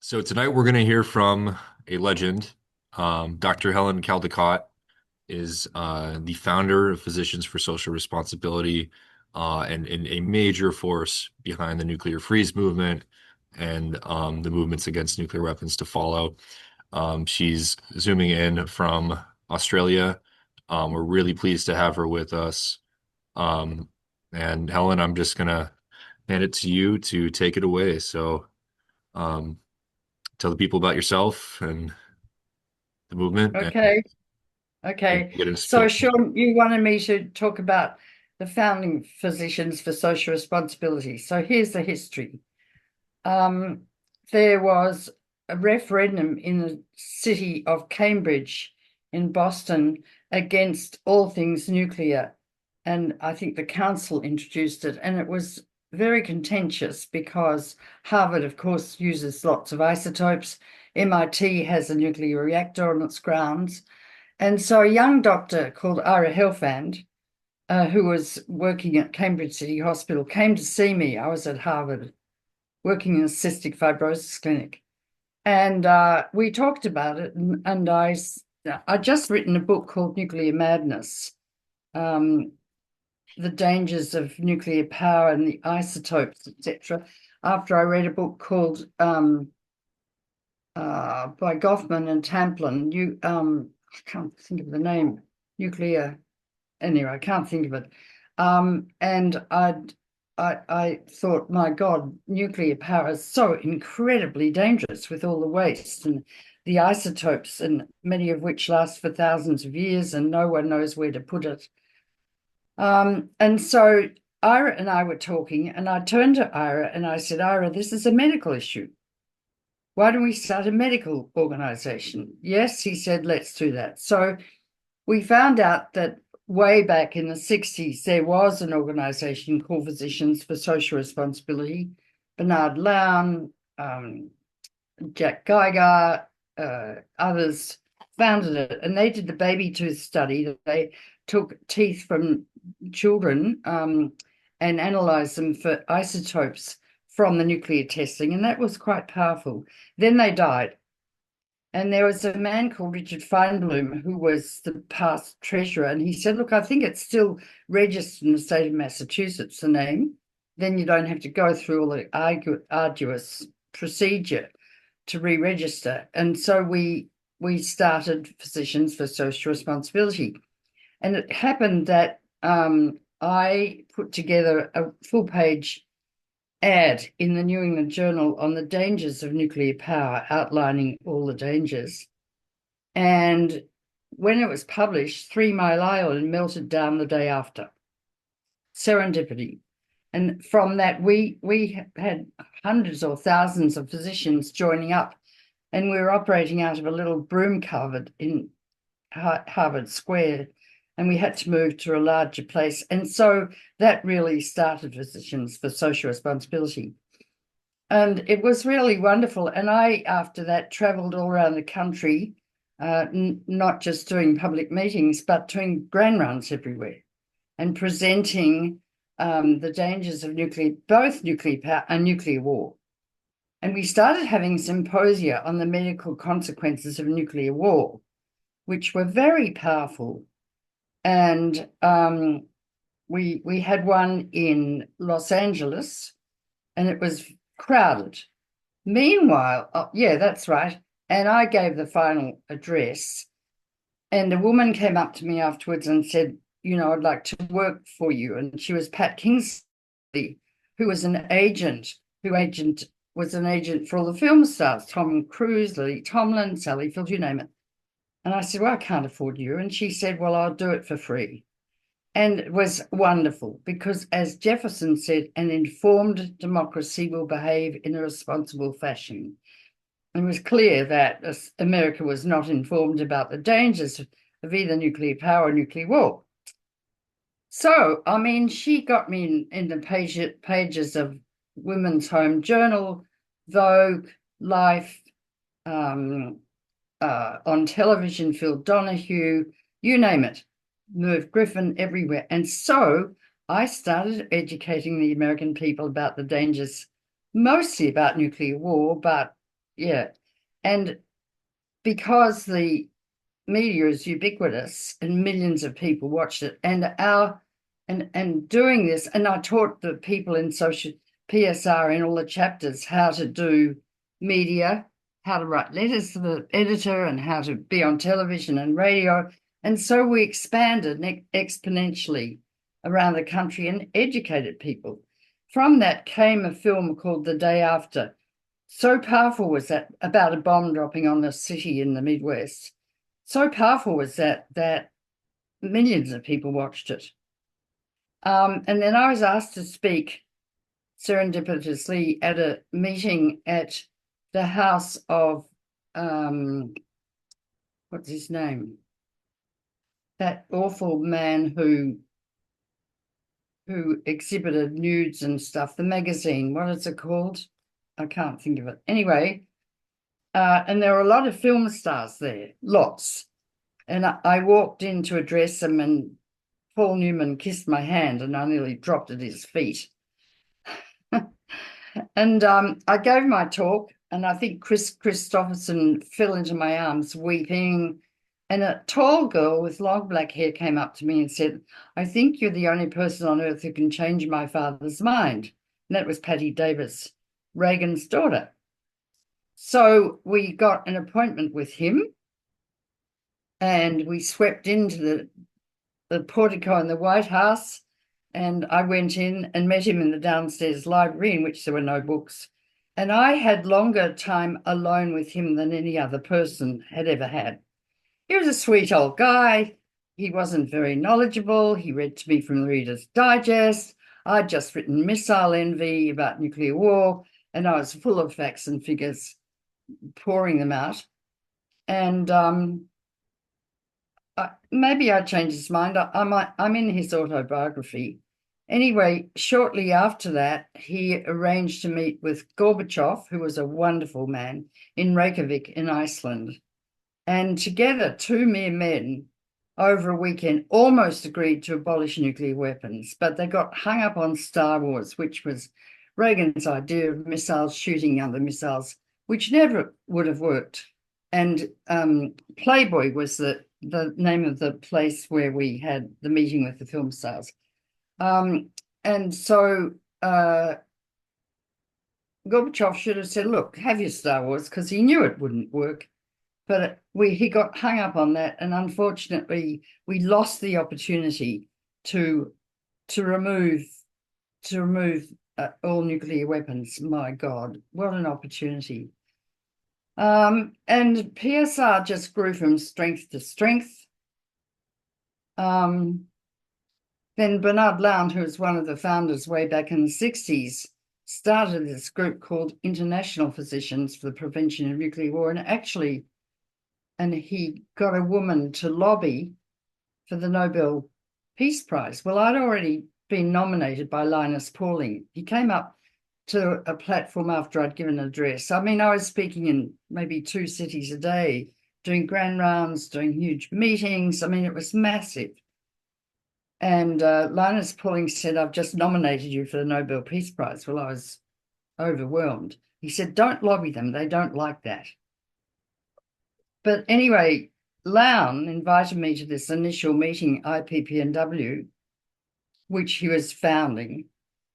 So tonight we're going to hear from a legend. Dr. Helen Caldicott is the founder of Physicians for Social Responsibility and a major force behind the nuclear freeze movement and the movements against nuclear weapons to follow. She's zooming in from Australia. We're really pleased to have her with us. Um, and Helen, I'm just going to hand it to you to take it away. So, um, tell the people about yourself and the movement and Okay, okay. get into So, spill. Sean, you wanted me to talk about the founding Physicians for Social Responsibility. So, here's the history. Um, there was a referendum in the city of Cambridge in Boston against all things nuclear. And I think the council introduced it, and it was very contentious because Harvard, of course, uses lots of isotopes. MIT has a nuclear reactor on its grounds. And so a young doctor called Ira Helfand, who was working at Cambridge City Hospital, came to see me. I was at Harvard working in a cystic fibrosis clinic. And we talked about it. And I just written a book called Nuclear Madness, um, the dangers of nuclear power and the isotopes, etc. After I read a book called by Goffman and Tamplin, I can't think of the name, nuclear. Anyway, I can't think of it. And I thought, my God, nuclear power is so incredibly dangerous with all the waste and the isotopes, and many of which last for thousands of years, and no one knows where to put it. And so Ira and I were talking, and I turned to Ira and I said, Ira, this is a medical issue. Why don't we start a medical organization? Yes, he said, let's do that. So we found out that way back in the 60s, there was an organization called Physicians for Social Responsibility. Bernard Lown, Jack Geiger, others founded it, and they did the baby tooth study. They took teeth from children and analyzed them for isotopes from the nuclear testing, and that was quite powerful. Then they died. And there was a man called Richard Feinblum who was the past treasurer, and he said, look, I think it's still registered in the state of Massachusetts, the name. Then you don't have to go through all the arduous procedure to re-register. And so we started Physicians for Social Responsibility. And it happened that I put together a full-page ad in the New England Journal on the dangers of nuclear power, outlining all the dangers. And when it was published, 3 Mile Island melted down the day after. Serendipity. And from that, we had hundreds or thousands of physicians joining up, and we were operating out of a little broom cupboard in Harvard Square, and we had to move to a larger place. And so that really started Physicians for Social Responsibility. And it was really wonderful. And I, after that, traveled all around the country, not just doing public meetings, but doing grand rounds everywhere and presenting the dangers of both nuclear power and nuclear war. And we started having symposia on the medical consequences of nuclear war, which were very powerful. And we had one in Los Angeles, and it was crowded. Meanwhile, yeah, that's right. And I gave the final address, and a woman came up to me afterwards and said, I'd like to work for you. And she was Pat Kingsley, who was an agent, was an agent for all the film stars, Tom Cruise, Lily Tomlin, Sally Field, you name it. And I said, well, I can't afford you. And she said, well, I'll do it for free. And it was wonderful because, as Jefferson said, an informed democracy will behave in a responsible fashion. It was clear that America was not informed about the dangers of either nuclear power or nuclear war. So, I mean, she got me in the pages of Women's Home Journal, Vogue, Life, on television, Phil Donahue, you name it, Merv Griffin, everywhere. And so I started educating the American people about the dangers, mostly about nuclear war, but yeah. And because the media is ubiquitous and millions of people watched it, and doing this, and I taught the people in social PSR in all the chapters how to do media, how to write letters to the editor, and how to be on television and radio. And so we expanded exponentially around the country and educated people. From that came a film called The Day After. So powerful was that, about a bomb dropping on a city in the Midwest. So powerful was that millions of people watched it. And then I was asked to speak serendipitously at a meeting at the house of what's his name? That awful man who exhibited nudes and stuff. The magazine, what is it called? I can't think of it. Anyway, and there were a lot of film stars there, lots. And I walked in to address him, and Paul Newman kissed my hand, and I nearly dropped at his feet. And I gave my talk, and I think Chris Christopherson fell into my arms weeping. And a tall girl with long black hair came up to me and said, "I think you're the only person on earth who can change my father's mind." And that was Patty Davis, Reagan's daughter. So we got an appointment with him, and we swept into the portico in the White House, and I went in and met him in the downstairs library, in which there were no books. And I had longer time alone with him than any other person had ever had. He was a sweet old guy. He wasn't very knowledgeable. He read to me from the Reader's Digest. I'd just written Missile Envy about nuclear war, and I was full of facts and figures, pouring them out. And maybe I changed his mind. I'm in his autobiography. Anyway, shortly after that, he arranged to meet with Gorbachev, who was a wonderful man, in Reykjavik in Iceland. And together, two mere men over a weekend almost agreed to abolish nuclear weapons, but they got hung up on Star Wars, which was Reagan's idea of missiles shooting other missiles, which never would have worked. And Playboy was the name of the place where we had the meeting with the film stars. And so Gorbachev should have said, "Look, have your Star Wars," because he knew it wouldn't work. But he got hung up on that, and unfortunately, we lost the opportunity to remove all nuclear weapons. My God, what an opportunity! And PSR just grew from strength to strength. Then Bernard Lowndes, who was one of the founders way back in the 60s, started this group called International Physicians for the Prevention of Nuclear War, and he got a woman to lobby for the Nobel Peace Prize. Well, I'd already been nominated by Linus Pauling. He came up to a platform after I'd given an address. I mean, I was speaking in maybe 2 cities a day, doing grand rounds, doing huge meetings. I mean, it was massive. And Linus Pauling said, "I've just nominated you for the Nobel Peace Prize." Well, I was overwhelmed. He said, "Don't lobby them. They don't like that." But anyway, Lown invited me to this initial meeting, IPPNW, which he was founding.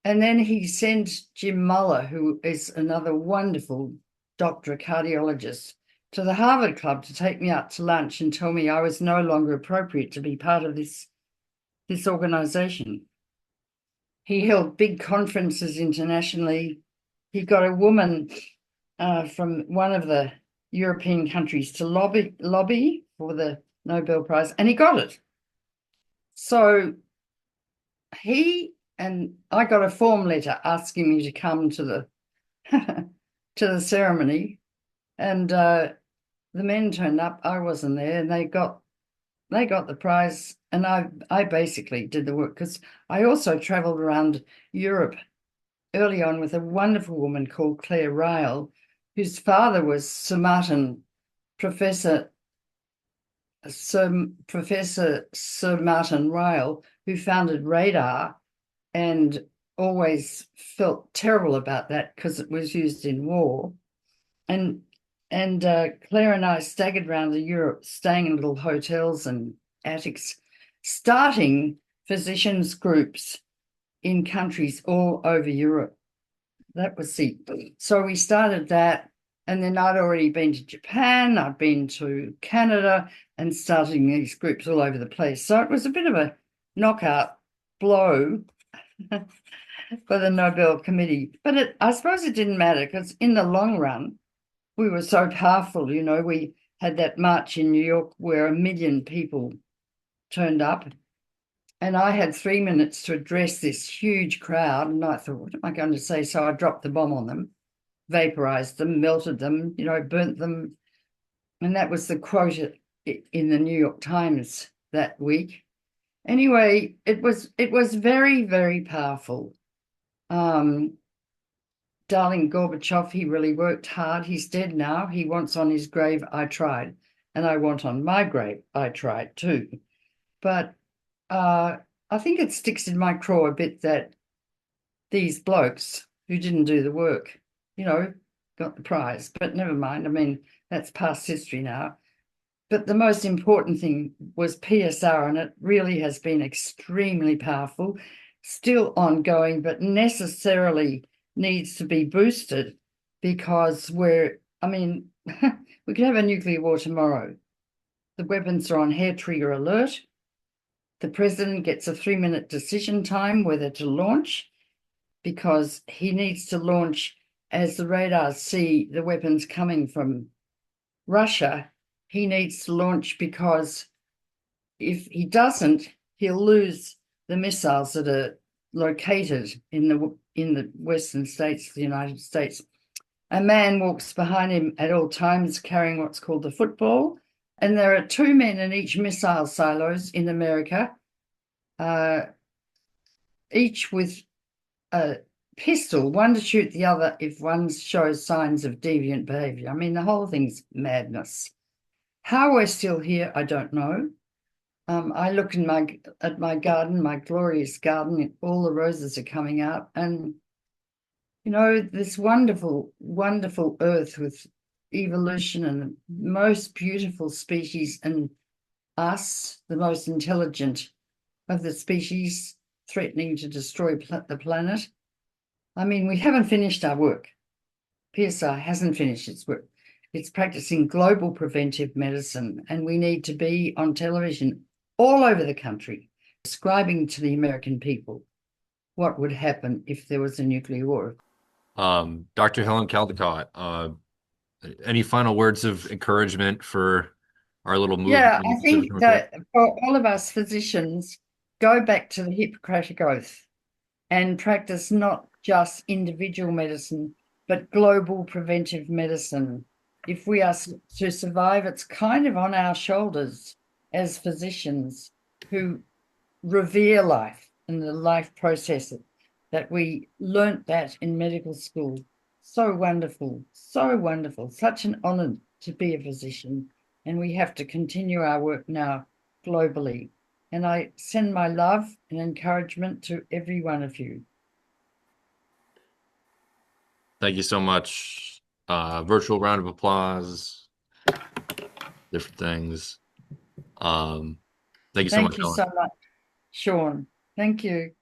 And then he sent Jim Muller, who is another wonderful doctor, a cardiologist, to the Harvard Club to take me out to lunch and tell me I was no longer appropriate to be part of this organization. He held big conferences internationally. He got a woman from one of the European countries to lobby for the Nobel Prize, and he got it. So I got a form letter asking me to come to the to the ceremony, and the men turned up. I wasn't there, and they got the prize, and I basically did the work, because I also traveled around Europe early on with a wonderful woman called Claire Ryle, whose father was Professor Sir Martin Ryle, who founded radar, and always felt terrible about that because it was used in war. And And Claire and I staggered around the Europe, staying in little hotels and attics, starting physicians' groups in countries all over Europe. That was the so we started that, and then I'd already been to Japan, I'd been to Canada, and starting these groups all over the place. So it was a bit of a knockout blow for the Nobel Committee, but I suppose it didn't matter because in the long run we were so powerful. You know, we had that march in New York where 1 million people turned up, and I had 3 minutes to address this huge crowd. And I thought, what am I going to say? So I dropped the bomb on them, vaporized them, melted them, burnt them. And that was the quote in the New York Times that week. Anyway, it was very, very powerful. Um, Darling Gorbachev, he really worked hard. He's dead now. He wants on his grave, I tried. And I want on my grave, I tried too. But uh, I think it sticks in my craw a bit that these blokes who didn't do the work, you know, got the prize. But never mind. I mean, that's past history now. But the most important thing was PSR, and it really has been extremely powerful, still ongoing, but necessarily needs to be boosted because I mean, we could have a nuclear war tomorrow. The weapons are on hair trigger alert. The president gets a 3 minute decision time whether to launch because he needs to launch as the radars see the weapons coming from Russia. He needs to launch because if he doesn't, he'll lose the missiles that are located in the western states of the United States. A man walks behind him at all times carrying what's called the football, and there are 2 men in each missile silos in America, uh, each with a pistol, one to shoot the other if one shows signs of deviant behavior. I mean, the whole thing's madness. How we're still here, I don't know. I look at my garden, my glorious garden, all the roses are coming out, and this wonderful, wonderful earth with evolution and the most beautiful species, and us, the most intelligent of the species, threatening to destroy the planet. I mean, we haven't finished our work. PSR hasn't finished its work. It's practicing global preventive medicine, and we need to be on television all over the country describing to the American people what would happen if there was a nuclear war. Dr. Helen Caldicott, any final words of encouragement for our little movement Yeah, in the I Pacific think Northwest? that for all of us physicians, go back to the Hippocratic Oath and practice not just individual medicine, but global preventive medicine. If we are to survive, it's kind of on our shoulders as physicians who revere life and the life process that we learnt that in medical school. So wonderful, so wonderful, such an honor to be a physician. And we have to continue our work now globally. And I send my love and encouragement to every one of you. Thank you so much. Virtual round of applause, different things. Um, Thank you so much, Thank you Helen. so much, Sean. Thank you.